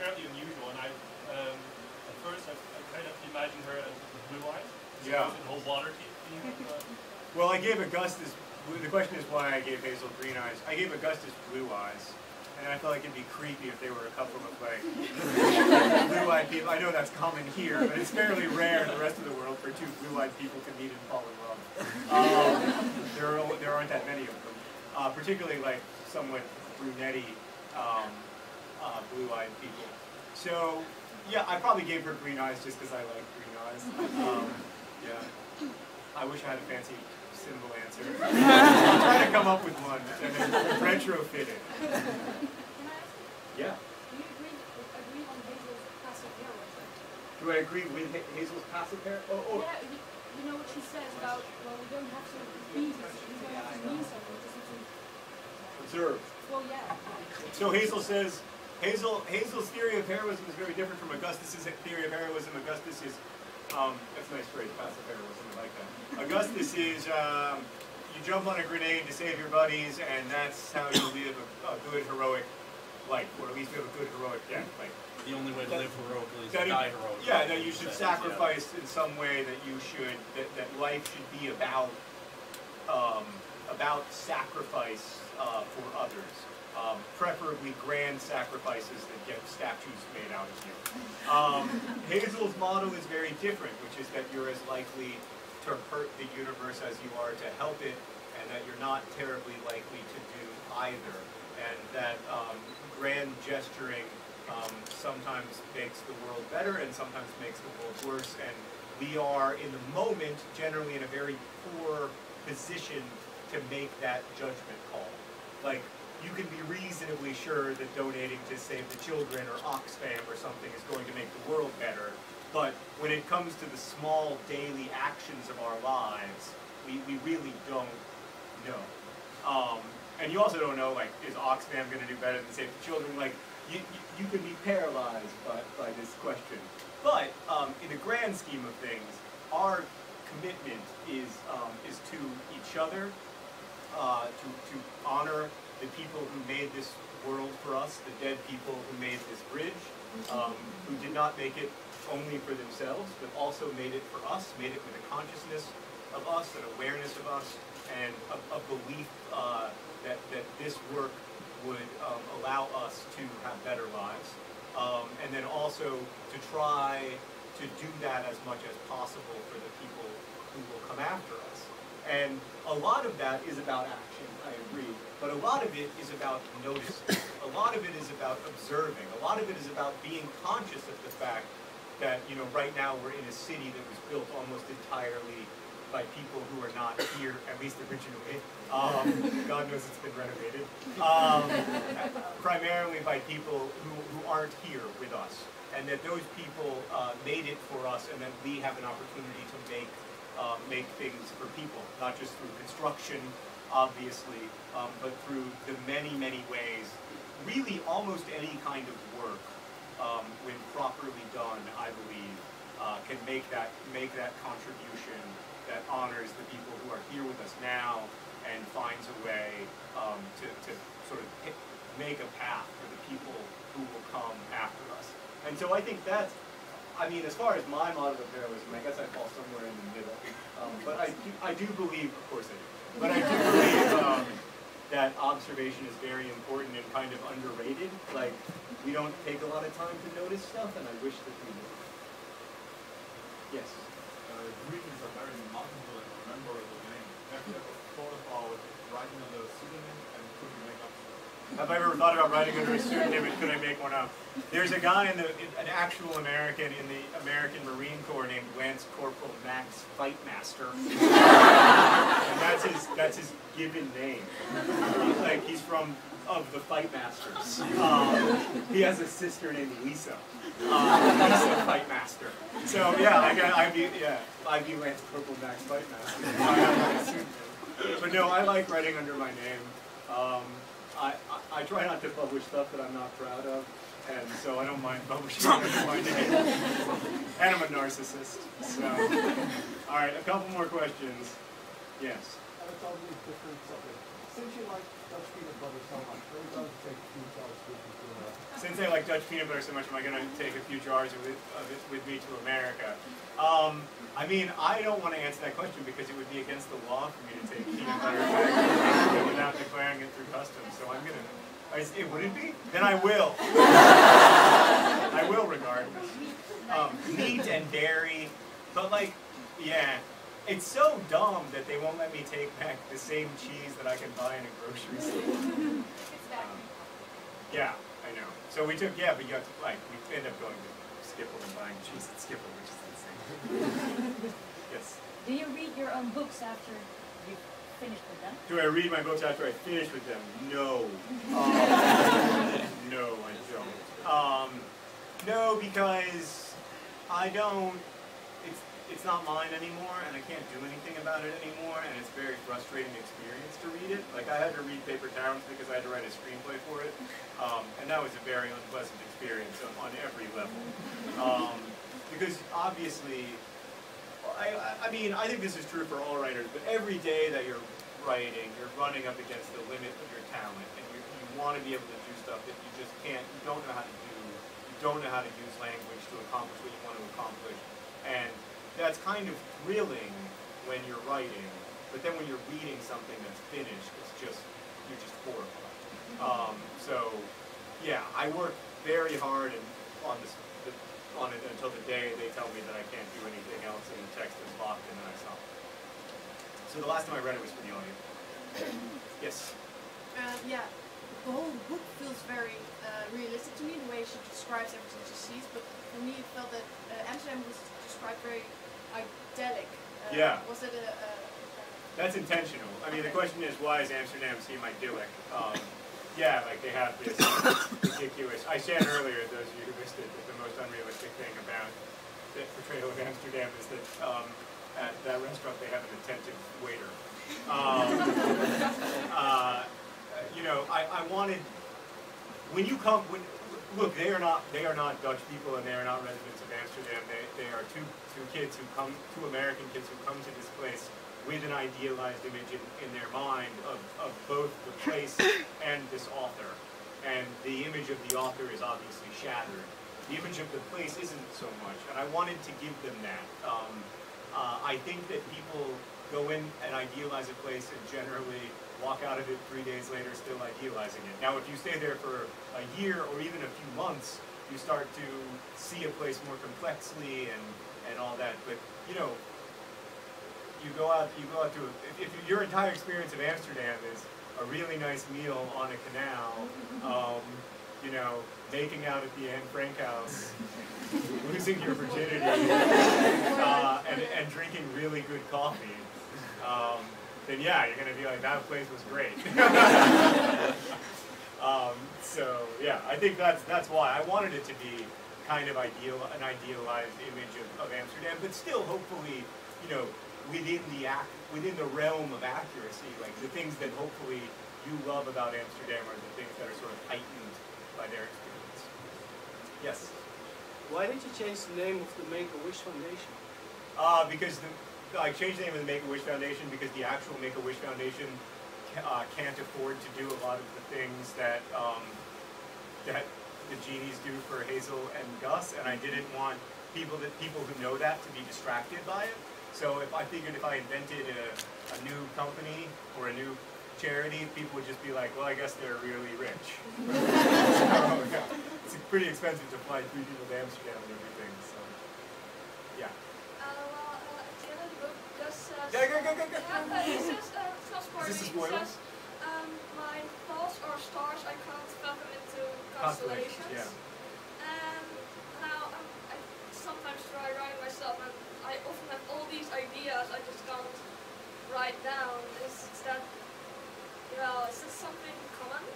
fairly unusual, and at first I kind of imagined her as with blue eyes. Yeah. The whole water theme. Well, I gave Augustus. The question is why I gave Hazel green eyes. I gave Augustus blue eyes, and I felt like it'd be creepy if they were a couple of like blue-eyed people. I know that's common here, but it's fairly rare in the rest of the world for two blue-eyed people to meet and fall in love. There aren't that many of them, particularly like somewhat brunette-y, blue-eyed people. So yeah, I probably gave her green eyes just because I like green eyes. Yeah, I wish I had a fancy symbol answer. I'll try to come up with one and then retrofit it. Can I ask you? Yeah. Do you agree on Hazel's passive heroism? Do I agree with Hazel's passive hair? Oh. Yeah, you know what she says about, well, we don't have to be this, we don't have to mean something, we just have to observe. Well, yeah. So Hazel says, Hazel's theory of heroism is very different from Augustus's theory of heroism. Augustus is, that's a nice phrase, passive heroism, I like that. Augustus is, you jump on a grenade to save your buddies, and that's how you live a good heroic life, or at least you have a good heroic death. Like, the only way to live heroically is to die heroically. Yeah, that you should sacrifice in some way, that you should, that life should be about sacrifice for others. Preferably grand sacrifices that get statues made out of you. Hazel's model is very different, which is that you're as likely to hurt the universe as you are to help it, and that you're not terribly likely to do either. And that grand gesturing sometimes makes the world better and sometimes makes the world worse. And we are, in the moment, generally in a very poor position to make that judgment call. Like, you can be reasonably sure that donating to Save the Children or Oxfam or something is going to make the world better, but when it comes to the small daily actions of our lives, we really don't know. And you also don't know, like, is Oxfam going to do better than Save the Children? Like, you can be paralyzed by this question. But in the grand scheme of things, our commitment is to each other, to honor the people who made this world for us, the dead people who made this bridge, who did not make it only for themselves, but also made it for us, made it with a consciousness of us, an awareness of us, and a belief that this work would allow us to have better lives. And then also to try to do that as much as possible for the people who will come after us. And a lot of that is about action, I agree, but a lot of it is about noticing. A lot of it is about observing. A lot of it is about being conscious of the fact that, you know, right now we're in a city that was built almost entirely by people who are not here, at least originally. God knows it's been renovated. Primarily by people who aren't here with us. And that those people made it for us, and that we have an opportunity to make things for people, not just through construction, obviously, but through the many, many ways. Really, almost any kind of work, when properly done, I believe, can make that contribution that honors the people who are here with us now and finds a way to sort of make a path for the people who will come after us. And so I think that's, I mean, as far as my model of heroism, I guess I fall somewhere in the middle. But I do believe, of course I do, but I do believe that observation is very important and kind of underrated. Like, we don't take a lot of time to notice stuff, and I wish that we would. Yes? Greetings are very multiple and memorable names. Have you ever thought about writing under a pseudonym and could you make up stuff? Have I ever thought about writing under a pseudonym and could I make one up? There's a guy an actual American in the American Marine Corps named Lance Corporal Max Fightmaster. And that's his given name. He's of the Fightmasters. He has a sister named Lisa. Lisa Fightmaster. So yeah, I'd be Lance Corporal Max Fightmaster. But no, I like writing under my name. I try not to publish stuff that I'm not proud of, and so I don't mind publishing under my name. And I'm a narcissist. So, all right, a couple more questions. Yes. On a totally different subject. Since you like Dutch peanut butter so much, what does it take to tell us since I like Dutch peanut butter so much, am I going to take a few jars of it with me to America? I mean, I don't want to answer that question because it would be against the law for me to take peanut butter back without declaring it through customs. So I'm going to. It wouldn't be? Then I will. I will regardless. Meat and dairy, but like, yeah. It's so dumb that they won't let me take back the same cheese that I can buy in a grocery store. Yeah, I know. So we took, yeah, but you have to, like, we end up going to Skipple and buying cheese at Skipple, which is insane. Yes? Do you read your own books after you've finished with them? Do I read my books after I finish with them? No. No, I don't. No, because I don't, it's not mine anymore, and I can't do anything about it anymore, and it's a very frustrating experience to read it. Like, I had to read Paper Towns because I had to write a screenplay for it, and that was a very unpleasant experience on every level. Because obviously, I mean, I think this is true for all writers, but every day that you're writing, you're running up against the limit of your talent, and you want to be able to do stuff that you just can't, you don't know how to do, you don't know how to use language to accomplish what you want to accomplish, and that's kind of thrilling when you're writing, but then when you're reading something that's finished, it's just, you're just horrified. So, yeah, I work very hard on it until the day they tell me that I can't do anything else and the text is locked and then I stop. So the last time I read it was for the audio. Yes? Yeah, the whole book feels very realistic to me, the way she describes everything she sees, but for me it felt that Amsterdam was described very idyllic. Yeah. Was it That's intentional. I mean, the question is, why does Amsterdam seem idyllic? Yeah, like they have this ridiculous, I said earlier, those of you who missed it, that the most unrealistic thing about the portrayal of Amsterdam is that at that restaurant they have an attentive waiter. You know, I wanted, when you come, look, they are not Dutch people and they are not residents of Amsterdam. They are two American kids who come to this place with an idealized image in their mind of both the place and this author. And the image of the author is obviously shattered. The image of the place isn't so much, and I wanted to give them that. I think that people go in and idealize a place and generally walk out of it 3 days later still idealizing it. Now, if you stay there for a year or even a few months, you start to see a place more complexly and all that. But, you know, you go out to, if your entire experience of Amsterdam is a really nice meal on a canal, you know, making out at the Anne Frank house, losing your virginity, and drinking really good coffee, then yeah, you're going to be like, that place was great. So yeah, I think that's why I wanted it to be kind of an idealized image of Amsterdam, but still hopefully, you know, within the realm of accuracy, like the things that hopefully you love about Amsterdam are the things that are sort of heightened by their experience. Yes? Why did you change the name of the Make-A-Wish Foundation? Because I changed the name of the Make-A-Wish Foundation because the actual Make-A-Wish Foundation can't afford to do a lot of the things that that the genies do for Hazel and Gus, and I didn't want people who know that to be distracted by it. So I figured if I invented a new company or a new charity, people would just be like, well, I guess they're really rich. So, yeah, it's pretty expensive to fly 3 people to Amsterdam and everything, so, yeah. Well, at the end of the book, Gus says... Go. He says, it's not spoiling, Is this a he spoiler? says, my thoughts are stars, I can't fathom into constellations. Yeah. And now I sometimes try writing myself, and I often have all these ideas I just can't write down. Is that something common?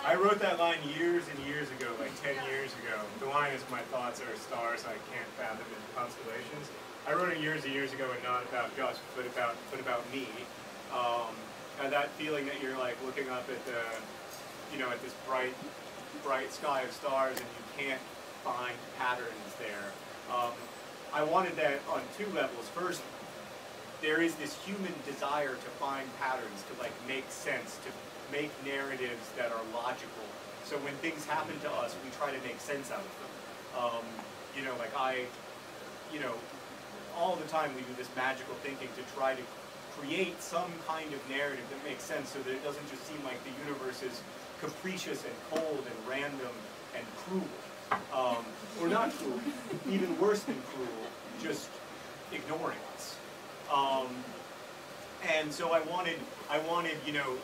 I wrote that line years and years ago, like 10 years ago. The line is, my thoughts are stars I can't fathom in constellations. I wrote it years and years ago, and not about Gus, but about me. And that feeling that you're like looking up at the, you know, at this bright sky of stars, and you can't find patterns there. I wanted that on 2 levels. First, there is this human desire to find patterns, to like make sense, to make narratives that are logical So when things happen to us, we try to make sense out of them. You know, like you know, all the time we do this magical thinking to try to create some kind of narrative that makes sense so that it doesn't just seem like the universe is capricious and cold and random and cruel. Or not cruel, even worse than cruel, just ignoring us. And so I wanted, you know,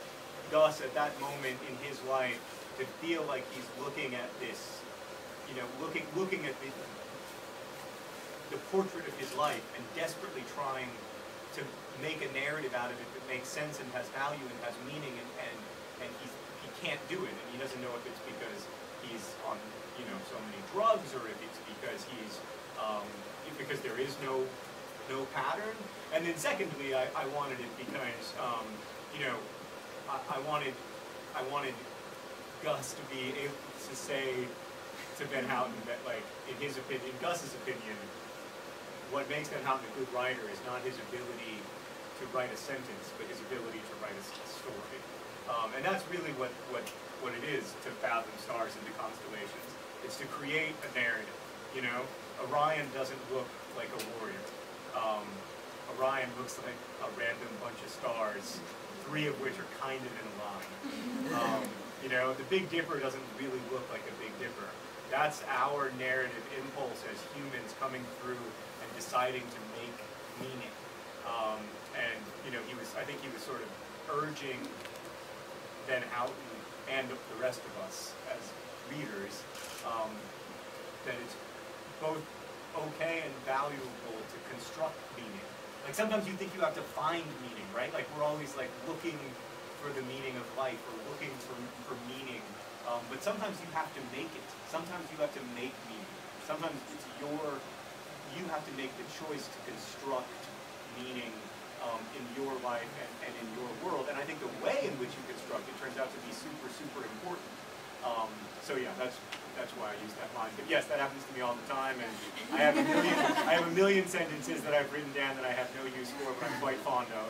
Gus at that moment in his life to feel like he's looking at this, you know, looking at the portrait of his life and desperately trying to make a narrative out of it that makes sense and has value and has meaning, and he can't do it, and he doesn't know if it's because he's on, you know, so many drugs, or if it's because he's because there is no pattern. And then secondly, I wanted it because you know, I wanted Gus to be able to say to Ben Houghton that, like, in his opinion, Gus's opinion, what makes Ben Houghton a good writer is not his ability to write a sentence, but his ability to write a story. And that's really what it is to fathom stars into constellations. It's to create a narrative. You know, Orion doesn't look like a warrior. Orion looks like a random bunch of stars, 3 of which are kind of in a line. You know, the Big Dipper doesn't really look like a Big Dipper. That's our narrative impulse as humans coming through and deciding to make meaning. And you know, I think he was sort of urging Ben Houghton and the rest of us as readers that it's both okay and valuable to construct meaning. Like, sometimes you think you have to find meaning, right? Like, we're always like looking for the meaning of life, or looking for meaning. But sometimes you have to make it. Sometimes you have to make meaning. Sometimes it's you have to make the choice to construct meaning in your life and in your world. And I think the way in which you construct it turns out to be super, super important. So yeah, that's why I use that line. But yes, that happens to me all the time, and I have a million sentences that I've written down that I have no use for, but I'm quite fond of.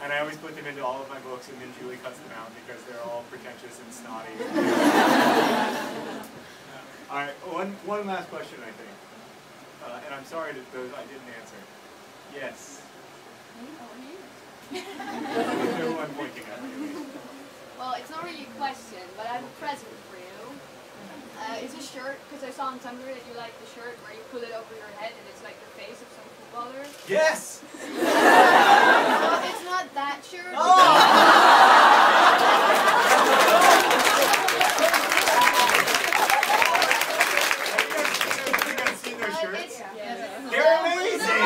And I always put them into all of my books, and then Julie cuts them out because they're all pretentious and snotty. All right, one last question, I think. And I'm sorry that those I didn't answer. Yes. No one pointing at me. Well, it's not really a question, but I have a present for you. It's a shirt, because I saw on Tumblr that you like the shirt where you put it over your head and it's like the face of some footballer. Yes! Well, it's not that shirt. Have you guys seen those shirts? Yeah. They're amazing!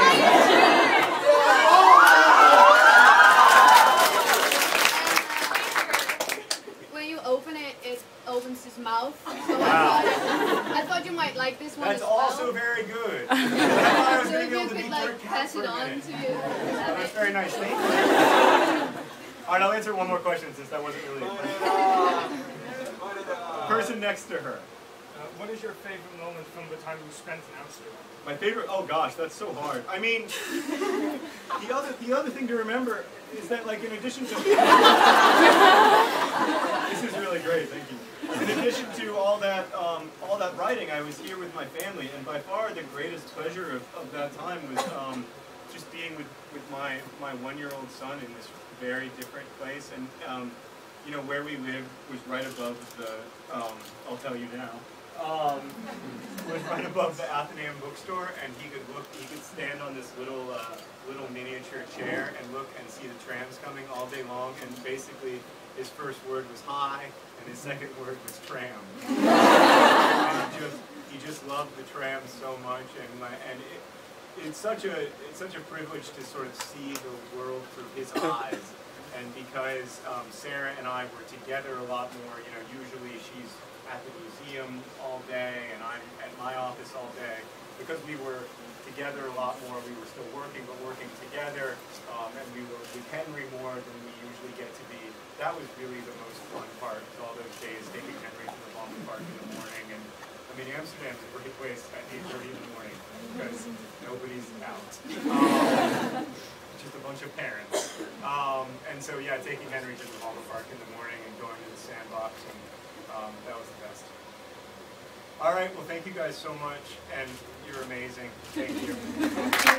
When you open it, it opens his mouth. So Wow. I thought you might like this one That's as well. also very good. I thought I was So going if to be you able to could be like Dirk Cat pass for it a on minute. to you. That's very nice. Thank you. All right, I'll answer one more question since that wasn't really a question. The person next to her. What is your favorite moment from the time you spent in Amsterdam? My favorite, oh gosh, that's so hard. I mean, the other thing to remember is that, like, in addition to... This is really great, thank you. In addition to all that writing, I was here with my family, and by far the greatest pleasure of that time was just being with my 1-year-old son in this very different place. And, you know, where we lived was right above the, I'll tell you now, was right above the Athenaeum bookstore, and he could stand on this little miniature chair and look and see the trams coming all day long, and basically his first word was hi, and his second word was tram. And he just loved the tram so much, and it's such a privilege to sort of see the world through his eyes. And because Sarah and I were together a lot more, you know, usually she's at the museum all day and I'm at my office all day. Because we were together a lot more, we were still working, but working together, and we were with Henry more than we usually get to be. That was really the most fun part, all those days taking Henry to the Ballman Park in the morning. And I mean, Amsterdam's a great place at 8:30 in the morning because nobody's out. Just a bunch of parents. And so yeah, taking Henry to the Ballman Park in the morning and going to the sandbox and That was the best. All right, well, thank you guys so much, and you're amazing. Thank you.